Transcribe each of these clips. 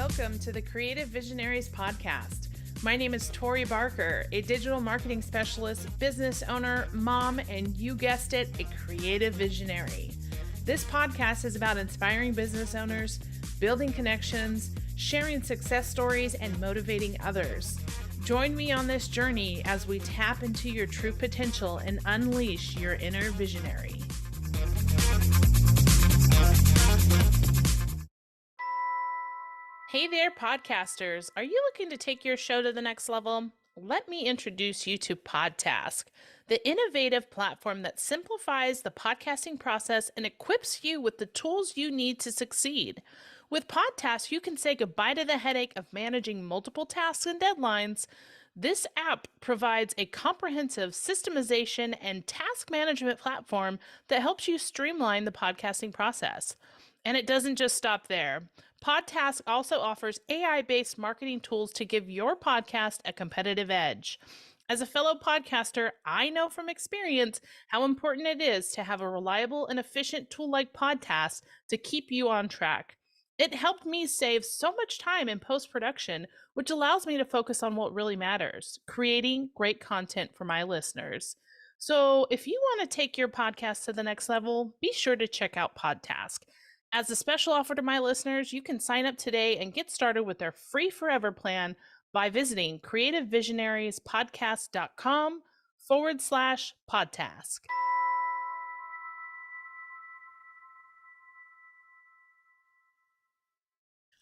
Welcome to the Creative Visionaries podcast. My name is Tori Barker, a digital marketing specialist, business owner, mom, and you guessed it, a creative visionary. This podcast is about inspiring business owners, building connections, sharing success stories, and motivating others. Join me on this journey as we tap into your true potential and unleash your inner visionary. Hey there, podcasters. Are you looking to take your show to the next level? Let me introduce you to Podtask, the innovative platform that simplifies the podcasting process and equips you with the tools you need to succeed. With Podtask, you can say goodbye to the headache of managing multiple tasks and deadlines. This app provides a comprehensive systemization and task management platform that helps you streamline the podcasting process. And it doesn't just stop there. Podtask also offers AI-based marketing tools to give your podcast a competitive edge. As a fellow podcaster, I know from experience how important it is to have a reliable and efficient tool like Podtask to keep you on track. It helped me save so much time in post-production, which allows me to focus on what really matters, creating great content for my listeners. So if you want to take your podcast to the next level, be sure to check out Podtask. As a special offer to my listeners, you can sign up today and get started with their free forever plan by visiting creativevisionariespodcast.com/podtask.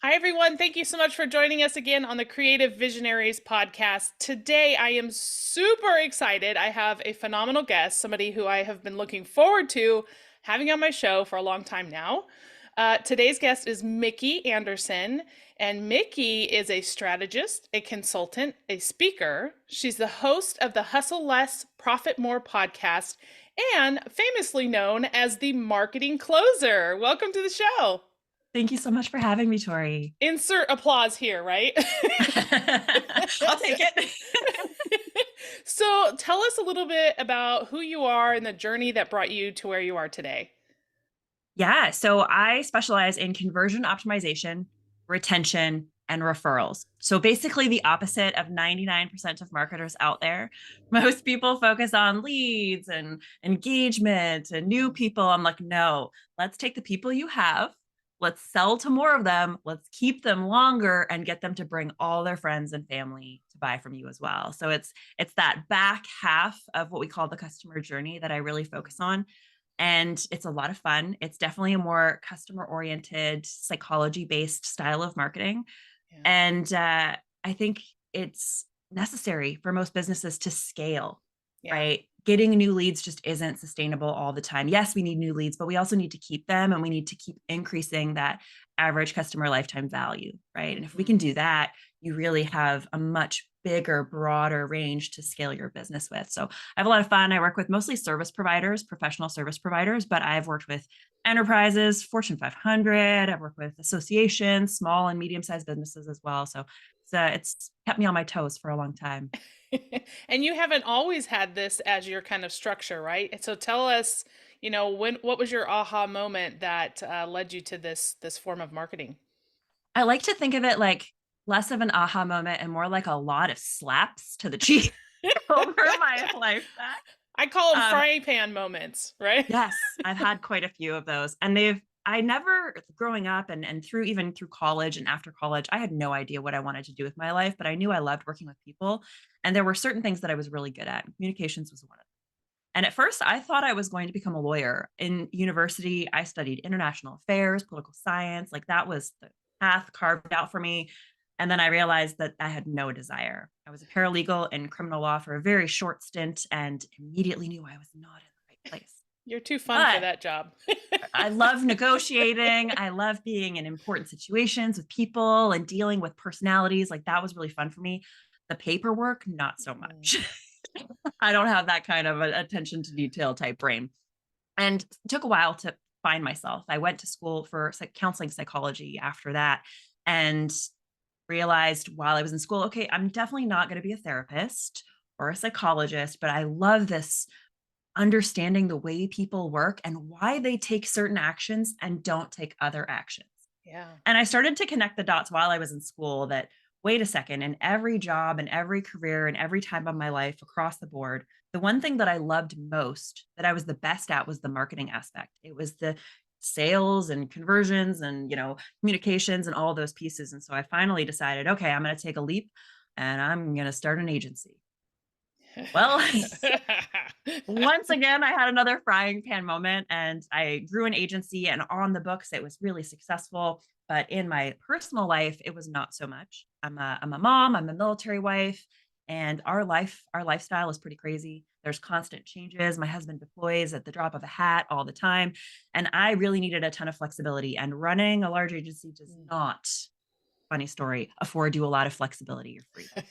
Hi, everyone. Thank you so much for joining us again on the Creative Visionaries podcast. Today, I am super excited. I have a phenomenal guest, somebody who I have been looking forward to having on my show for a long time now. Today's guest is Mickey Anderson, and Mickey is a strategist, a consultant, a speaker. She's the host of the Hustle Less, Profit More podcast, and famously known as the Marketing Closer. Welcome to the show. Thank you so much for having me, Tori. Insert applause here, right? I'll take it. So tell us a little bit about who you are and the journey that brought you to where you are today. Yeah, so I specialize in conversion optimization, retention, and referrals. So basically the opposite of 99% of marketers out there. Most people focus on leads and engagement and new people. I'm like, no, let's take the people you have. Let's sell to more of them. Let's keep them longer and get them to bring all their friends and family to buy from you as well. So it's that back half of what we call the customer journey that I really focus on. And it's a lot of fun. It's definitely a more customer oriented, psychology based style of marketing. Yeah. And I think it's necessary for most businesses to scale, right? Getting new leads just isn't sustainable all the time. Yes, we need new leads, but we also need to keep them and we need to keep increasing that average customer lifetime value, right? And if we can do that, you really have a much bigger, broader range to scale your business with. So I have a lot of fun. I work with mostly service providers, professional service providers, but I've worked with enterprises, Fortune 500. I've worked with associations, small and medium-sized businesses as well. So it's kept me on my toes for a long time. And you haven't always had this as your kind of structure, right? So tell us, what was your aha moment that led you to this form of marketing? I like to think of it like less of an aha moment and more like a lot of slaps to the cheek over my life. I call them frying pan moments, right? Yes, I've had quite a few of those. And I never, growing up and even through college and after college, I had no idea what I wanted to do with my life, but I knew I loved working with people. And there were certain things that I was really good at. Communications was one of them. And at first, I thought I was going to become a lawyer. In university, I studied international affairs, political science. Like that was the path carved out for me. And then I realized that I had no desire. I was a paralegal in criminal law for a very short stint and immediately knew I was not in the right place. You're too fun for that job. I love negotiating. I love being in important situations with people and dealing with personalities. Like that was really fun for me. The paperwork, not so much. I don't have that kind of attention to detail type brain. And it took a while to find myself. I went to school for counseling psychology after that and realized while I was in school, okay, I'm definitely not going to be a therapist or a psychologist, but I love this understanding the way people work and why they take certain actions and don't take other actions. Yeah. And I started to connect the dots while I was in school that, wait a second, in every job and every career and every time of my life across the board, the one thing that I loved most, that I was the best at, was the marketing aspect. It was the sales and conversions and, communications and all those pieces. And so I finally decided, okay, I'm going to take a leap and I'm going to start an agency. Well, once again, I had another frying pan moment and I grew an agency, and on the books, it was really successful. But in my personal life, it was not so much. I'm a mom, I'm a military wife, and our lifestyle is pretty crazy. There's constant changes. My husband deploys at the drop of a hat all the time. And I really needed a ton of flexibility. And running a large agency does Mm. not, funny story, afford you a lot of flexibility or freedom.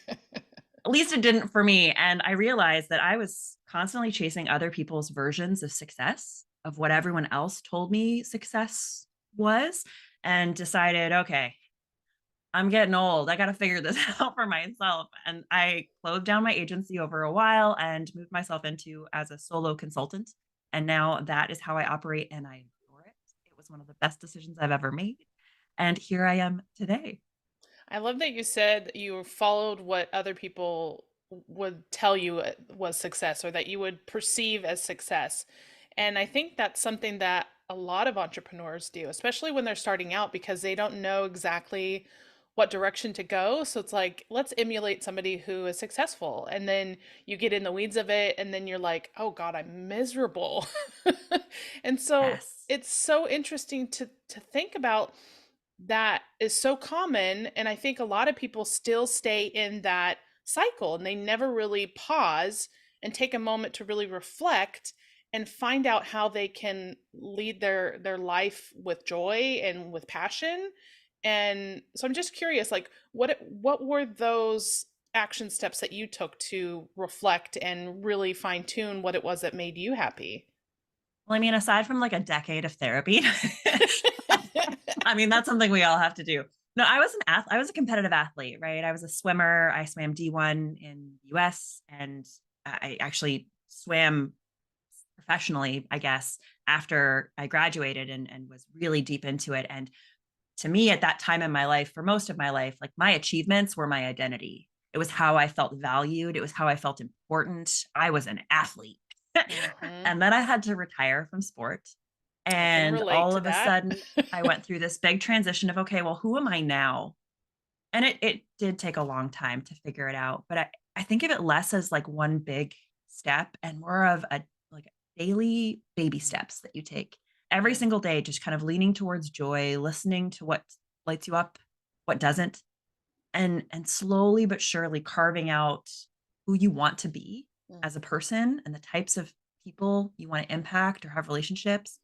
At least it didn't for me, and I realized that I was constantly chasing other people's versions of success, of what Mm. everyone else told me success was, and decided, "Okay, I'm getting old. I gotta figure this out for myself." And I closed down my agency over a while and moved myself into as a solo consultant, and now that is how I operate, and I adore it. It was one of the best decisions I've ever made, and here I am today. I love that you said you followed what other people would tell you was success or that you would perceive as success. And I think that's something that a lot of entrepreneurs do, especially when they're starting out because they don't know exactly what direction to go. So it's like, let's emulate somebody who is successful. And then you get in the weeds of it, and then you're like, oh God, I'm miserable. And so Yes. it's so interesting to think about that is so common, and I think a lot of people still stay in that cycle and they never really pause and take a moment to really reflect and find out how they can lead their life with joy and with passion. And so I'm just curious, like what were those action steps that you took to reflect and really fine tune what it was that made you happy? Well, I mean, aside from like a decade of therapy, I mean, that's something we all have to do. No, I was a competitive athlete, right? I was a swimmer. I swam D1 in the US, and I actually swam professionally, I guess, after I graduated, and was really deep into it. And to me, at that time in my life, for most of my life, like, my achievements were my identity. It was how I felt valued. It was how I felt important. I was an athlete. Hmm. And then I had to retire from sport. I can And relate all to of a that. sudden, I went through this big transition of, okay, well, who am I now? And it did take a long time to figure it out. But I think of it less as like one big step and more of a like daily baby steps that you take every Yeah. single day, just kind of leaning towards joy, listening to what lights you up, what doesn't, and slowly but surely carving out who you want to be as a Mhm. person and the types of people you want to impact or have relationships.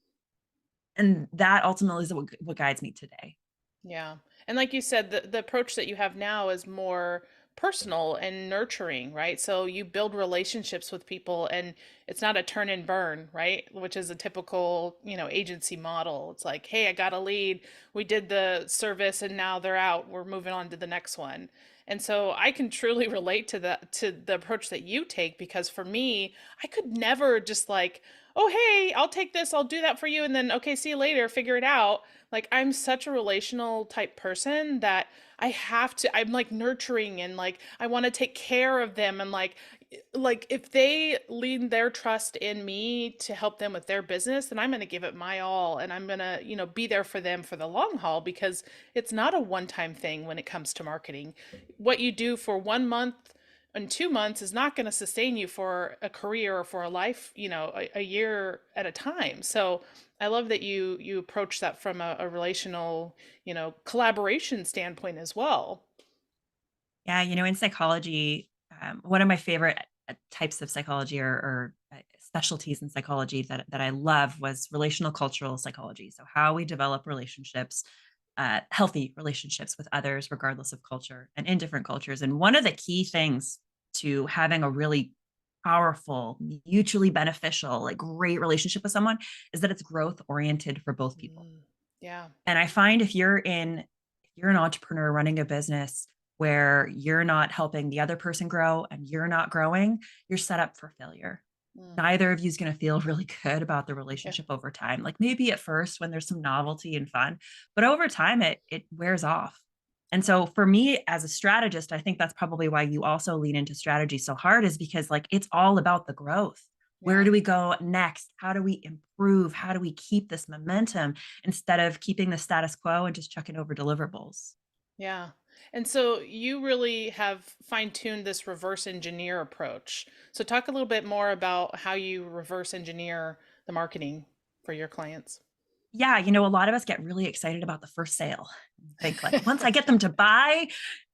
And that ultimately is what guides me today. Yeah. And like you said, the approach that you have now is more personal and nurturing, right? So you build relationships with people and it's not a turn and burn, right? Which is a typical, agency model. It's like, hey, I got a lead. We did the service and now they're out. We're moving on to the next one. And so I can truly relate to the approach that you take because for me, I could never just like, oh, hey, I'll take this, I'll do that for you, and then okay, see you later, figure it out. Like I'm such a relational type person that I'm like nurturing and like I want to take care of them and like if they lean their trust in me to help them with their business, then I'm going to give it my all and I'm going to, be there for them for the long haul because it's not a one-time thing when it comes to marketing. What you do for 1 month and 2 months is not going to sustain you for a career or for a life, a year at a time. So I love that you approach that from a relational, collaboration standpoint as well. Yeah, in psychology, one of my favorite types of psychology or specialties in psychology that I love was relational cultural psychology. So how we develop relationships, healthy relationships with others, regardless of culture and in different cultures. And one of the key things to having a really powerful, mutually beneficial, like great relationship with someone is that it's growth oriented for both people. Mm, yeah. And I find if you're an entrepreneur running a business where you're not helping the other person grow and you're not growing, you're set up for failure. Mm. neither of you is going to feel really good about the Yeah. relationship over time. Like maybe at first when there's some novelty and fun, but over time it wears off. And so for me as a strategist, I think that's probably why you also lean into strategy so hard is because like it's all about the growth. Where Yeah. do we go next? How do we improve? How do we keep this momentum instead of keeping the status quo and just chucking over deliverables? Yeah. And so you really have fine-tuned this reverse engineer approach. So talk a little bit more about how you reverse engineer the marketing for your clients. Yeah, a lot of us get really excited about the first sale. Think like once I get them to buy,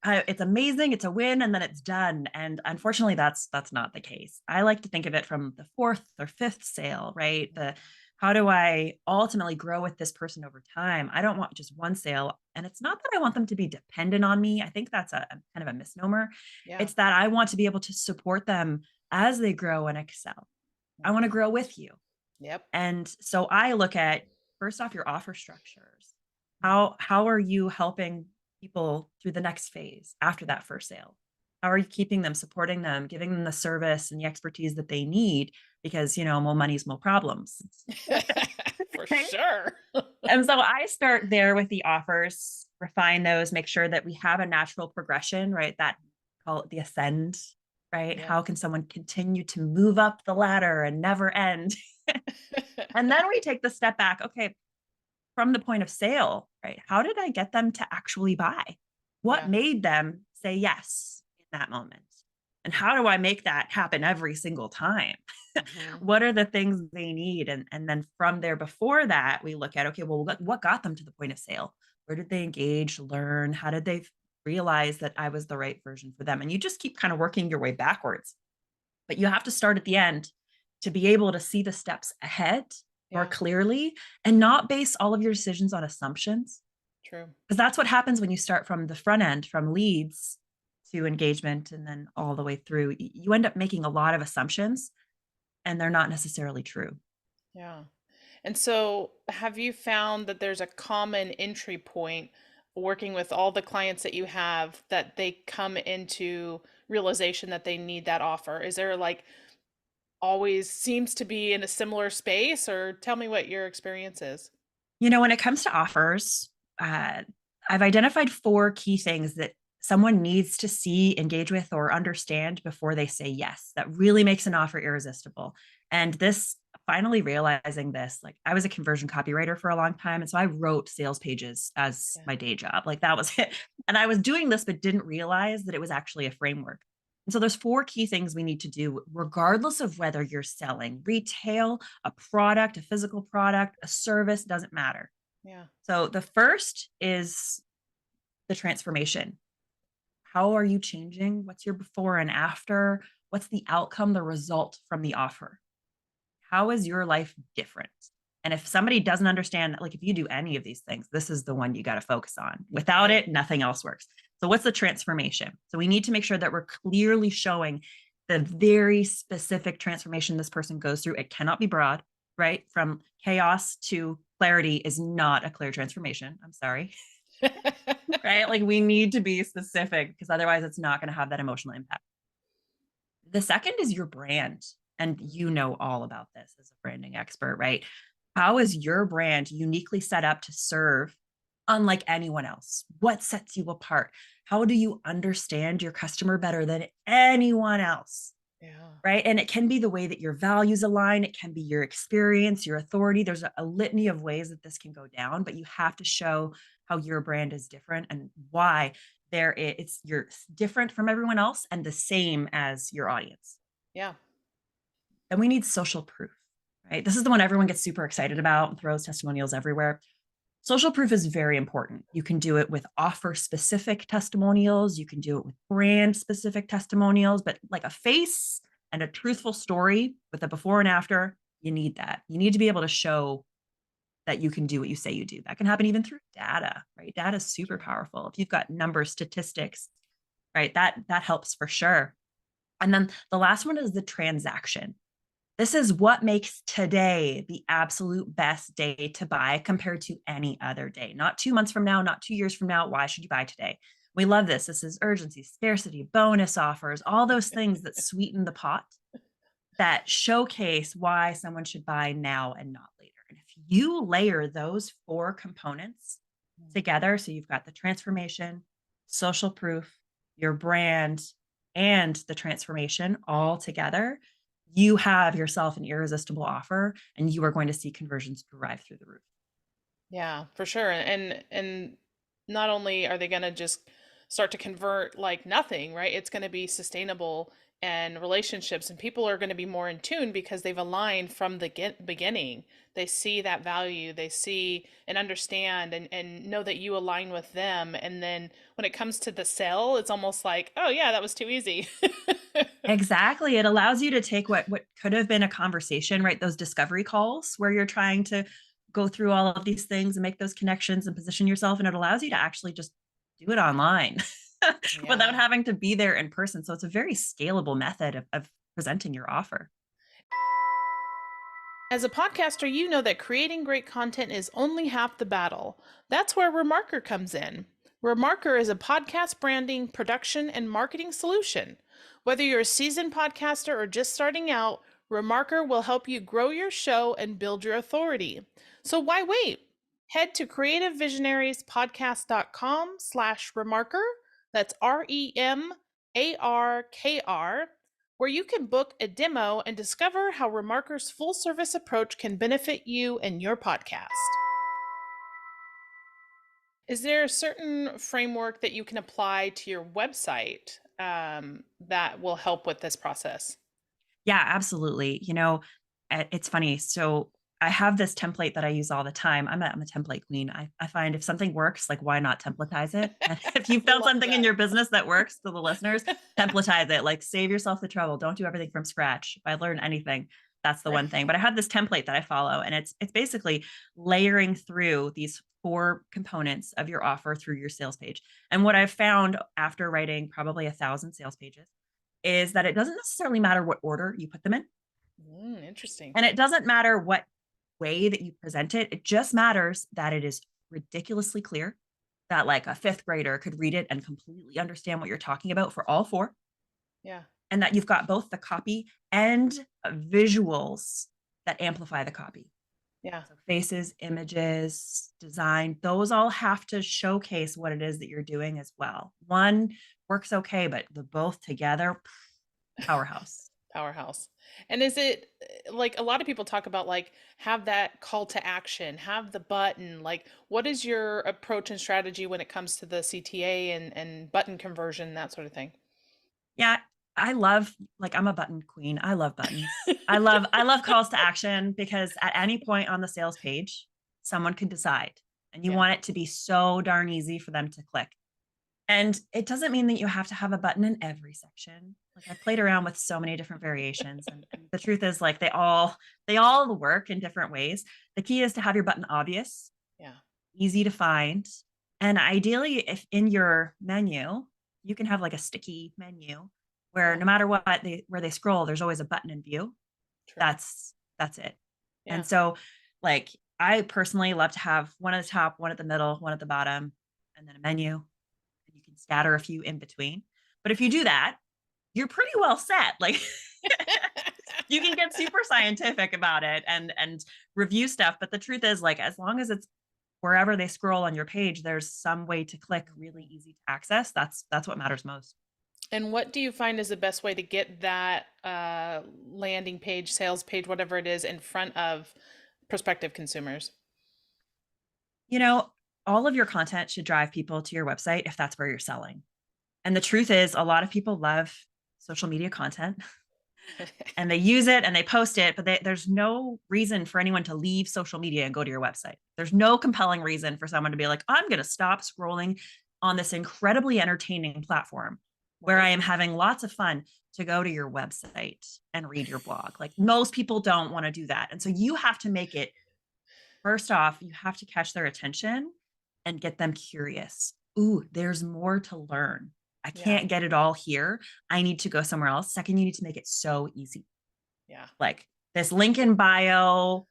it's amazing, it's a win, and then it's done. And unfortunately, that's not the case. I like to think of it from the fourth or fifth sale, right? The how do I ultimately grow with this person over time? I don't want just one sale, and it's not that I want them to be dependent on me. I think that's a kind of a misnomer. Yeah. It's that I want to be able to support them as they grow and excel. I want to Mhm. grow with you. Yep. And so I look at first off your offer structures. Mm. How are you helping people through the next phase after that first sale? How are you keeping them, supporting them, giving them the service and the expertise that they need? Because more money's more problems. For Right? sure. And so I start there with the offers, refine those, make sure that we have a natural progression, right? That call it the ascend, right? Yep. How can someone continue to move up the ladder and never end? And then we take the step back. Okay, from the point of sale, right? How did I get them to actually buy? What Yeah. made them say yes in that moment? And how do I make that happen every single time? Mhm. What are the things they need? And then from there, before that, we look at okay, well, what got them to the point of sale? Where did they engage, learn? How did they realize that I was the right version for them? And you just keep kind of working your way backwards, but you have to start at the end to be able to see the steps ahead more Yeah. clearly and not base all of your decisions on assumptions. True. Because that's what happens when you start from the front end, from leads to engagement, and then all the way through. You end up making a lot of assumptions and they're not necessarily true. Yeah. And so, have you found that there's a common entry point working with all the clients that you have that they come into realization that they need that offer? Is there like always seems to be in a similar space, or tell me what your experience is? When it comes to offers, uh, I've identified four key things that someone needs to see, engage with, or understand before they say yes. That really makes an offer irresistible. And this, finally realizing this, like I was a conversion copywriter for a long time. And so I wrote sales pages as Yeah. my day job. Like that was it. And I was doing this, but didn't realize that it was actually a framework. And so there's four key things we need to do, regardless of whether you're selling retail, a product, a physical product, a service, doesn't matter. Yeah. So the first is the transformation. How are you changing? What's your before and after? What's the outcome, the result from the offer? How is your life different? And if somebody doesn't understand, like if you do any of these things, this is the one you got to focus on. Without Right. it, nothing else works. So, what's the transformation? So, we need to make sure that we're clearly showing the very specific transformation this person goes through. It cannot be broad, right? From chaos to clarity is not a clear transformation. I'm sorry, right? Like, we need to be specific because otherwise, it's not going to have that emotional impact. The second is your brand. And you know all about this as a branding expert, right? How is your brand uniquely set up to serve unlike anyone else? What sets you apart? How do you understand your customer better than anyone else? Yeah. Right. And it can be the way that your values align. It can be your experience, your authority. There's a litany of ways that this can go down, but you have to show how your brand is different and why it's you're different from everyone else and the same as your audience. Yeah. And we need social proof, right? This is the one everyone gets super excited about and throws testimonials everywhere. Social proof is very important. You can do it with offer specific testimonials, you can do it with brand specific testimonials, but like a face and a truthful story with a before and after, you need that. You need to be able to show that you can do what you say you do. That can happen even through data, right? Data is super True. powerful. If you've got numbers, statistics, right? That helps for sure. And then the last one is the transaction. This is what makes today the absolute best day to buy compared to any other day. Not 2 months from now, not 2 years from now. Why should you buy today? We love this. This is urgency, scarcity, bonus offers, all those things that sweeten the pot. that showcase why someone should buy now and not later. And if you layer those four components Mm. together, so you've got the transformation, social proof, your brand, and the transformation all together, you have yourself an irresistible offer and you are going to see conversions drive through the roof. Yeah, for sure. And not only are they going to just start to convert like nothing, right? It's going to be sustainable and relationships, and people are going to be more in tune because they've aligned from the beginning. They see that value, they see and understand and know that you align with them. And then when it comes to the sell, it's almost like, oh yeah, that was too easy. Exactly. It allows you to take what could have been a conversation, right? Those discovery calls where you're trying to go through all of these things and make those connections and position yourself. And it allows you to actually just do it online without Yeah. having to be there in person. So it's a very scalable method of presenting your offer. As a podcaster, you know that creating great content is only half the battle. That's where Remarker comes in. Remarker is a podcast branding, production, and marketing solution. Whether you're a seasoned podcaster or just starting out, Remarker will help you grow your show and build your authority. So why wait? Head to creativevisionariespodcast.com/remarker. That's REMARKR, where you can book a demo and discover how Remarker's full service approach can benefit you and your podcast. Is there a certain framework that you can apply to your website that will help with this process? Yeah, absolutely. It's funny. So I have this template that I use all the time. I'm a template queen. I find if something works, like why not templatize it? And if you found Love something in that. your business that works to the listeners, templatize it. Like save yourself the trouble. Don't do everything from scratch. If I learn anything, that's the Right. one thing. But I have this template that I follow, and it's basically layering through these four components of your offer through your sales page. And what I've found after writing probably 1,000 sales pages is that it doesn't necessarily matter what order you put them in. Interesting. And it doesn't matter what way that you present it. It just matters that it is ridiculously clear that like a fifth grader could read it and completely understand what you're talking about for all four. Yeah. And that you've got both the copy and visuals that amplify the copy. Yeah. So faces, images, design, those all have to showcase what it is that you're doing as well. One works okay, but the both together, powerhouse. Powerhouse. And is it like a lot of people talk about like have that call to action, have the button, like what is your approach and strategy when it comes to the CTA and button conversion, that sort of thing? Yeah, I love like I'm a button queen. I love buttons. I love calls to action because at any point on the sales page, someone could decide and you Yeah. want it to be so darn easy for them to click. And it doesn't mean that you have to have a button in every section. Like I've played around with so many different variations and the truth is like they all work in different ways. The key is to have your button obvious, Yeah. easy to find, and ideally if in your menu, you can have like a sticky menu where Yeah. no matter what they where they scroll, there's always a button in view. True. That's it. And Yeah. so like I personally love to have one at the top, one at the middle, one at the bottom, and then a menu, and you can scatter a few in between. But if you do that, you're pretty well set. Like you can get super scientific about it and review stuff, but the truth is like as long as it's wherever they scroll on your page, there's some way to click really easy to access. That's what matters most. And what do you find is the best way to get that landing page, sales page, whatever it is, in front of prospective consumers? You know, all of your content should drive people to your website if that's where you're selling. And the truth is a lot of people love social media content and they use it and they post it, but there's no reason for anyone to leave social media and go to your website. There's no compelling reason for someone to be like, I'm going to stop scrolling on this incredibly entertaining platform where I Right. am having lots of fun to go to your website and read your blog. Like most people don't want to do that. And so you have to make it, first off, you have to catch their attention and get them curious. Ooh, there's more to learn. I Yeah. can't get it all here. I need to go somewhere else. Second, you need to make it so easy. Yeah. Like this link in bio,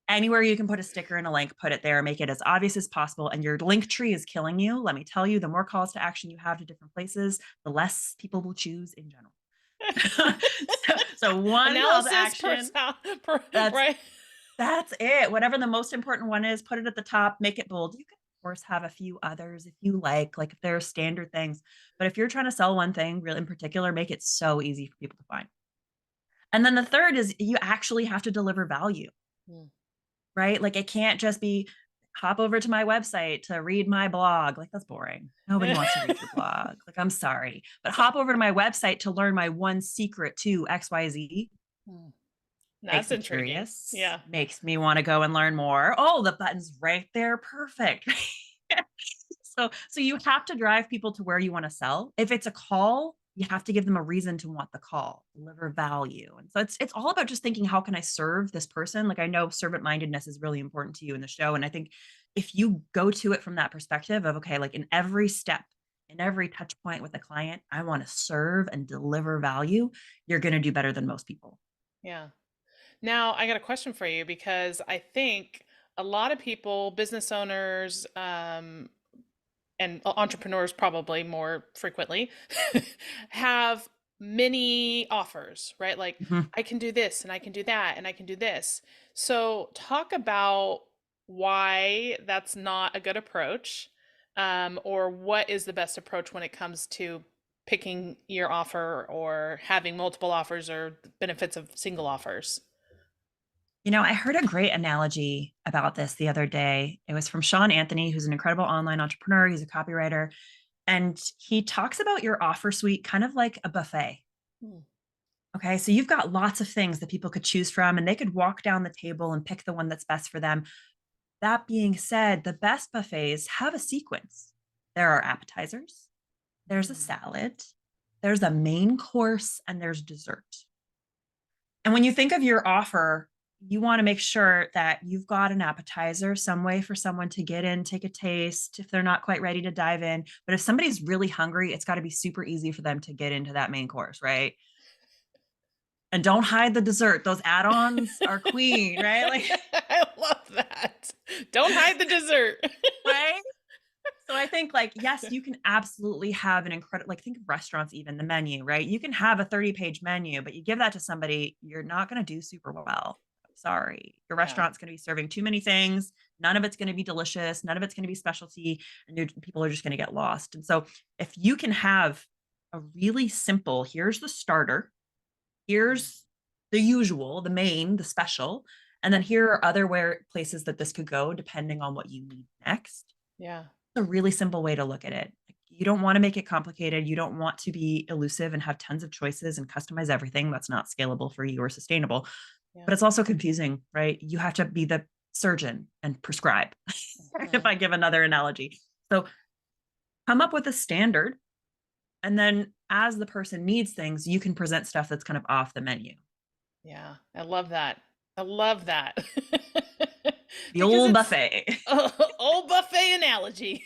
anywhere you can put a sticker and a link, put it there, make it as obvious as possible. And your link tree is killing you. Let me tell you, the more calls to action you have to different places, the less people will choose in general. So one call to Analysis per, action, that's right. that's it. Whatever the most important one is, put it at the top, make it bold. You can, of course, have a few others if you like if there are standard things. But if you're trying to sell one thing really in particular, make it so easy for people to find. And then the third is you actually have to deliver value, Mm. right? Like it can't just be hop over to my website to read my blog. Like that's boring. Nobody wants to read your blog. Like I'm sorry, but So, hop over to my website to learn my one secret to XYZ. mm, Makes that's me intriguing. curious, Yeah. makes me want to go and learn more. Oh, the button's right there. Perfect. So you have to drive people to where you want to sell. If it's a call, you have to give them a reason to want the call, deliver value. And so it's all about just thinking, how can I serve this person? Like I know servant mindedness is really important to you in the show. And I think if you go to it from that perspective of, okay, like in every step, in every touch point with a client, I want to serve and deliver value, you're going to do better than most people. Yeah. Now, I got a question for you because I think a lot of people, business owners, and entrepreneurs probably more frequently, have many offers, right? Like, Mhm. I can do this and I can do that and I can do this. So, talk about why that's not a good approach, or what is the best approach when it comes to picking your offer or having multiple offers or the benefits of single offers. I heard a great analogy about this the other day. It was from Sean Anthony, who's an incredible online entrepreneur. He's a copywriter. And he talks about your offer suite kind of like a buffet. Hmm. Okay. So you've got lots of things that people could choose from, and they could walk down the table and pick the one that's best for them. That being said, the best buffets have a sequence. There are appetizers, there's a Mm. salad, there's a main course, and there's dessert. And when you think of your offer, you want to make sure that you've got an appetizer, some way for someone to get in, take a taste if they're not quite ready to dive in. But if somebody's really hungry, it's got to be super easy for them to get into that main course, right? And don't hide the dessert. Those add-ons are queen, right? Like, I love that. Don't hide the dessert. right? So I think like, yes, you can absolutely have an incredible, like think of restaurants, even the menu, right? You can have a 30-page menu, but you give that to somebody, you're not going to do super well. Sorry. Your Yeah. restaurant's going to be serving too many things. None of it's going to be delicious. None of it's going to be specialty. And people are just going to get lost. And so if you can have a really simple, here's the starter, here's the usual, the main, the special, and then here are other places that this could go depending on what you need next. Yeah. A really simple way to look at it. Like, you don't want to make it complicated. You don't want to be elusive and have tons of choices and customize everything. That's not scalable for you or sustainable. Yeah. But it's also confusing, right? You have to be the surgeon and prescribe, if Mhm. I give another analogy. So come up with a standard. And then as the person needs things, you can present stuff that's kind of off the menu. Yeah. I love that. I love that. The Because old it's buffet. a old buffet analogy.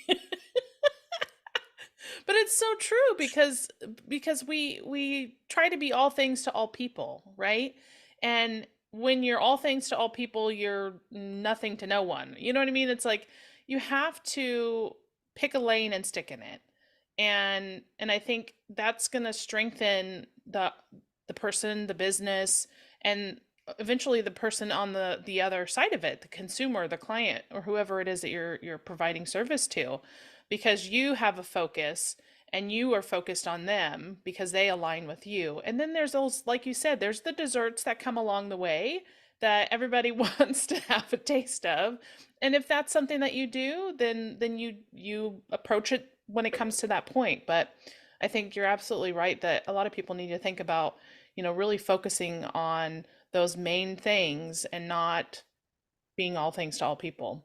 But it's so true because we try to be all things to all people, right? And when you're all things to all people, you're nothing to no one. You know what I mean? It's like you have to pick a lane and stick in it. And I think that's going to strengthen the person, the business, and eventually the person on the other side of it, the consumer, the client, or whoever it is that you're providing service to, because you have a focus and you are focused on them because they align with you. And then there's those, like you said, there's the desserts that come along the way that everybody wants to have a taste of. And if that's something that you do, then you approach it when it comes to that point. But I think you're absolutely right that a lot of people need to think about, really focusing on those main things and not being all things to all people.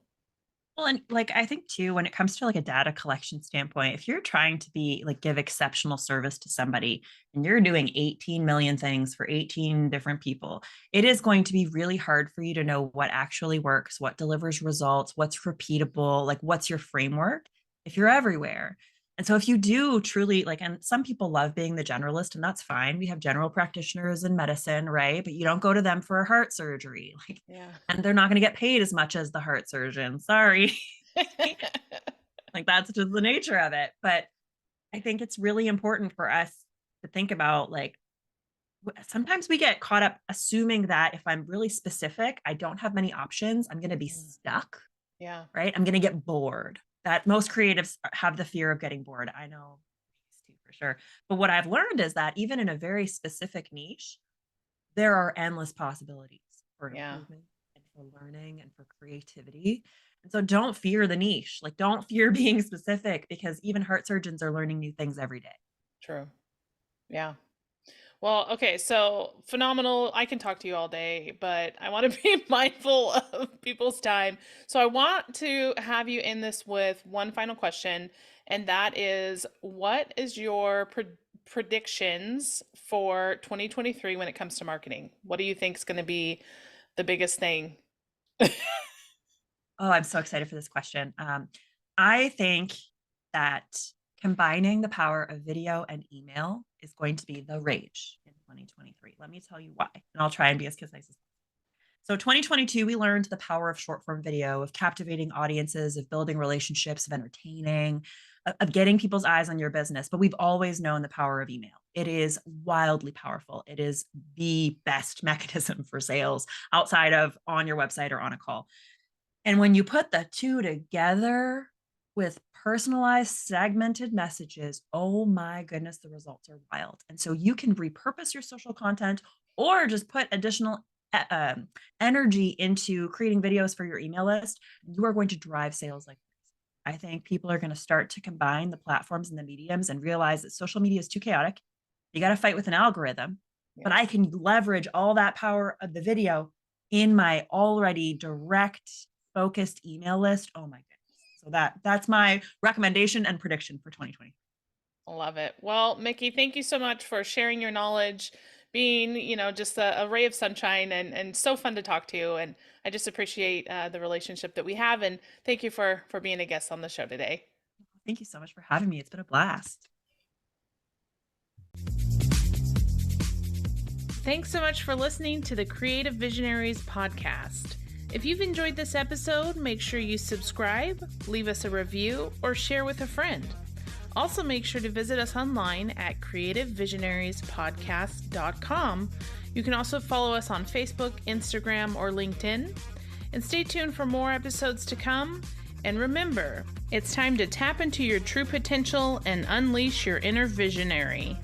Well, and like I think too, when it comes to like a data collection standpoint, if you're trying to be like give exceptional service to somebody and you're doing 18 million things for 18 different people, it is going to be really hard for you to know what actually works, what delivers results, what's repeatable, like what's your framework if you're everywhere. And so if you do truly like, and some people love being the generalist, and that's fine. We have general practitioners in medicine, right? But you don't go to them for a heart surgery. Like, Yeah. and they're not going to get paid as much as the heart surgeon. Sorry. Like that's just the nature of it. But I think it's really important for us to think about like sometimes we get caught up assuming that if I'm really specific, I don't have many options, I'm going to be Mm. stuck, Yeah. right? I'm going to get bored. That most creatives have the fear of getting bored. I know I used to for sure. But what I've learned is that even in a very specific niche, there are endless possibilities for Yeah. improvement and for learning and for creativity. And so don't fear the niche. Like don't fear being specific because even heart surgeons are learning new things every day. True. Yeah. Well, okay, so phenomenal. I can talk to you all day, but I want to be mindful of people's time. So I want to have you end this with one final question, and that is what is your predictions for 2023 when it comes to marketing? What do you think is going to be the biggest thing? Oh, I'm so excited for this question. I think that combining the power of video and email is going to be the rage in 2023. Let me tell you why, and I'll try and be as concise as. So 2022, we learned the power of short form video, of captivating audiences, of building relationships, of entertaining, of getting people's eyes on your business. But we've always known the power of email. It is wildly powerful. It is the best mechanism for sales outside of on your website or on a call. And when you put the two together with personalized, segmented messages, oh my goodness, the results are wild. And so you can repurpose your social content or just put additional energy into creating videos for your email list. You are going to drive sales like this. I think people are going to start to combine the platforms and the mediums and realize that social media is too chaotic. You got to fight with an algorithm, but Yeah. I can leverage all that power of the video in my already direct focused email list. Oh my goodness. So that's my recommendation and prediction for 2020. Love it. Well, Mickey, thank you so much for sharing your knowledge, being, just a ray of sunshine and so fun to talk to. And I just appreciate the relationship that we have. And thank you for being a guest on the show today. Thank you so much for having me. It's been a blast. Thanks so much for listening to the Creative Visionaries podcast. If you've enjoyed this episode, make sure you subscribe, leave us a review, or share with a friend. Also, make sure to visit us online at creativevisionariespodcast.com. You can also follow us on Facebook, Instagram, or LinkedIn. And stay tuned for more episodes to come. And remember, it's time to tap into your true potential and unleash your inner visionary.